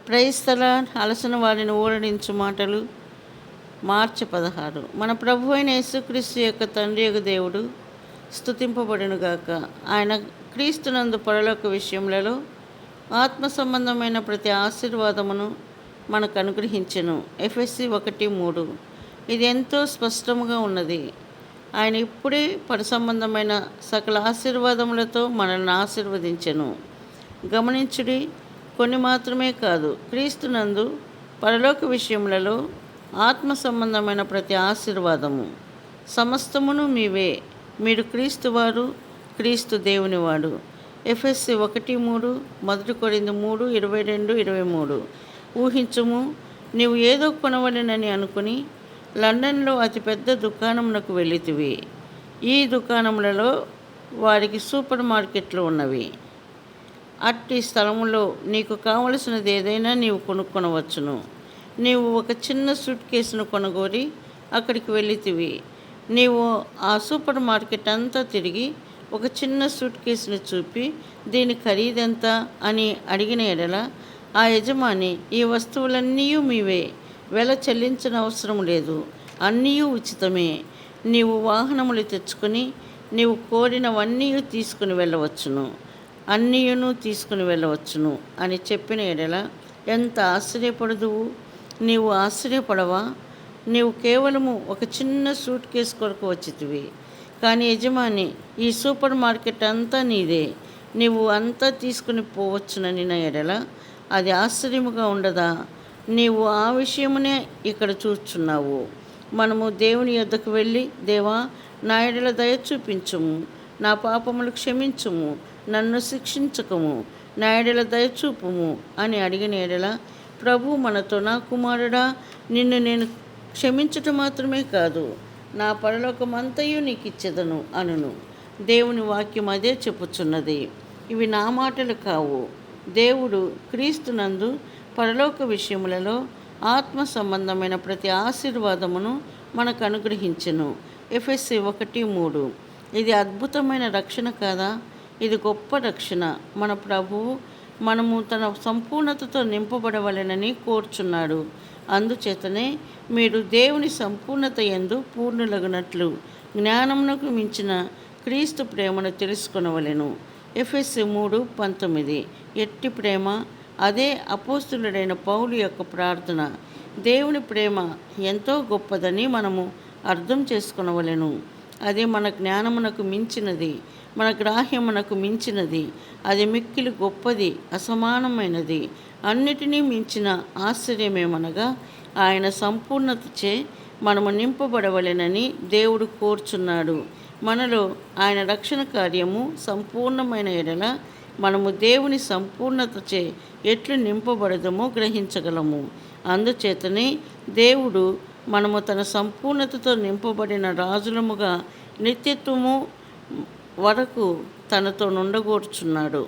Praise the lord. అలసిన వారిని ఊరడించు మాటలు. మార్చి 16. మన ప్రభు అయిన యేసుక్రీస్తు యొక్క తండ్రి యొక్క దేవుడు స్తుతింపబడునుగాక. ఆయన క్రీస్తునందు పరలోక విషయములలో ఆత్మ సంబంధమైన ప్రతి ఆశీర్వాదమును మనకు అనుగ్రహించెను. ఎఫెసీ 1:3. ఇది ఎంతో స్పష్టముగా ఉన్నది. ఆయన ఇప్పుడే సంబంధమైన సకల ఆశీర్వాదములతో మనల్ని ఆశీర్వదించెను. గమనించుడి, కొన్ని మాత్రమే కాదు, క్రీస్తునందు పరలోక విషయములలో ఆత్మ సంబంధమైన ప్రతి ఆశీర్వాదము సమస్తమును మీవే. మీరు క్రీస్తువారు, క్రీస్తు దేవునివాడు. ఎఫెసీ 1:3, 1 కొరింథీ 3:22-23. ఊహించుము, నీవు ఏదో కొనవలెనని అనుకుని లండన్లో అతిపెద్ద దుకాణమునకు వెళ్ళితివి. ఈ దుకాణములలో వారికి సూపర్ మార్కెట్లు ఉన్నవి. అట్టి స్థలములో నీకు కావలసినది ఏదైనా నీవు కొనుక్కొనవచ్చును. నీవు ఒక చిన్న సూట్ కేసును కొనుగోరి అక్కడికి వెళ్ళితివి. నీవు ఆ సూపర్ మార్కెట్ అంతా తిరిగి ఒక చిన్న సూట్ కేసును చూపి దీని ఖరీదెంత అని అడిగిన ఎడల ఆ యజమాని, ఈ వస్తువులన్నీ మీవే, వెల చెల్లించిన అవసరం లేదు, అన్నీ ఉచితమే, నీవు వాహనములు తెచ్చుకొని నీవు కోరినవన్నీ తీసుకుని వెళ్ళవచ్చును, అన్నీయును తీసుకుని వెళ్ళవచ్చును అని చెప్పిన ఎడల ఎంత ఆశ్చర్యపడదువు? నీవు ఆశ్చర్యపడవా? నీవు కేవలము ఒక చిన్న సూట్ కేసు కొరకు వచ్చితివి, కానీ యజమాని, ఈ సూపర్ మార్కెట్ అంతా నీదే, నీవు అంతా తీసుకుని పోవచ్చునని ఎడల అది ఆశ్చర్యముగా ఉండదా? నీవు ఆ విషయమునే ఇక్కడ చూస్తున్నావు. మనము దేవుని యొద్దకు వెళ్ళి, దేవా, నా ఎడల దయ చూపించుము, నా పాపములు క్షమించుము, నన్ను శిక్షించకము, నా ఎడల దయచూపుము అని అడిగిన ఎడల ప్రభు మనతో, నా కుమారుడా, నిన్ను నేను క్షమించటం మాత్రమే కాదు, నా పరలోకమంతయు నీకు ఇచ్చెదను అనును. దేవుని వాక్యం అదే చెప్పుచున్నది. ఇవి నా మాటలు కావు. దేవుడు క్రీస్తునందు పరలోక విషయములలో ఆత్మ సంబంధమైన ప్రతి ఆశీర్వాదమును మనకు అనుగ్రహించెను. ఎఫెసీ 1:3. ఇది అద్భుతమైన రక్షణ కాదా? ఇది గొప్ప రక్షణ. మన ప్రభువు మనము తన సంపూర్ణతతో నింపబడవలెనని కోరుచున్నాడు. అందుచేతనే మీరు దేవుని సంపూర్ణత యందు పూర్ణులగునట్లు జ్ఞానమునకు మించిన క్రీస్తు ప్రేమను తెలుసుకొనవలెను. ఎఫెసీ 3:19. ఎట్టి ప్రేమ! అదే అపోస్తులుడైన పౌలు యొక్క ప్రార్థన. దేవుని ప్రేమ ఎంతో గొప్పదని మనము అర్థం చేసుకొనవలెను. అది మన జ్ఞానమునకు మించినది, మన గ్రాహ్యమునకు మించినది. అది మిక్కిలి గొప్పది, అసమానమైనది. అన్నిటినీ మించిన ఆశ్చర్యమేమనగా ఆయన సంపూర్ణతచే మనము నింపబడవలెనని దేవుడు కోరుచున్నాడు. మనలో ఆయన రక్షణ కార్యము సంపూర్ణమైన ఎడల మనము దేవుని సంపూర్ణతచే ఎట్లు నింపబడదమో గ్రహించగలము. అందుచేతనే దేవుడు మనము తన సంపూర్ణతతో నింపబడిన రాజులముగా నిత్యత్వము వరకు తనతో నుండగోర్చున్నాడు.